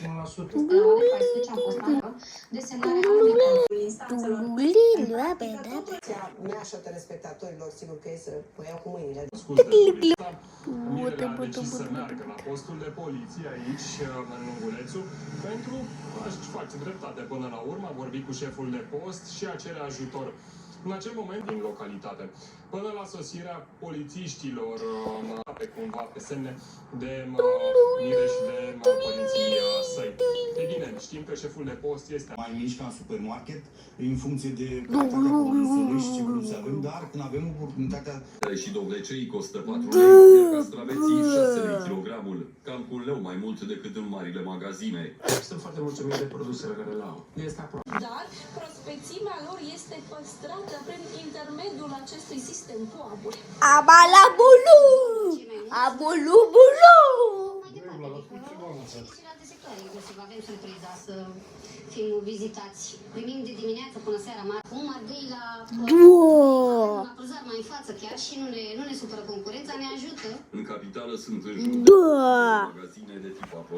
1%. Mea și a telespectatorilor, sigur că ei să o iau cu mâinile. Mirele a decis să meargă la postul de poliție aici, în Lungulețu, pentru a-și face dreptate până la urmă. A vorbit cu șeful de post și a cere ajutor în acel moment din localitate. Până la sosirea polițiștilor, pe cumva, pe semne de Mire și de părinții săi. E bine, știm că șeful de post este mai mici ca în supermarket, în funcție de calitatea produsului și ce vrem să avem, dar când avem oportunitatea... Și dovlecei costă 4 lei, iar castraveții 6 lei kilogramul, cam cu un leu mai mult decât în marile magazine. Sunt foarte mulțumit de produsele care le au. Este aproape. Dar prospețimea lor este păstrată prin intermediul acestui sistem cu aburi. Abalabulu! Abulubulu! Și în alte sectoare, inclusiv avem surpriza să fim vizitați. Primim de dimineață până seara acum ardei la prânzar mai în față chiar și nu ne supără concurența, ne ajută. În capitală sunt în jur de magazine de tip apro.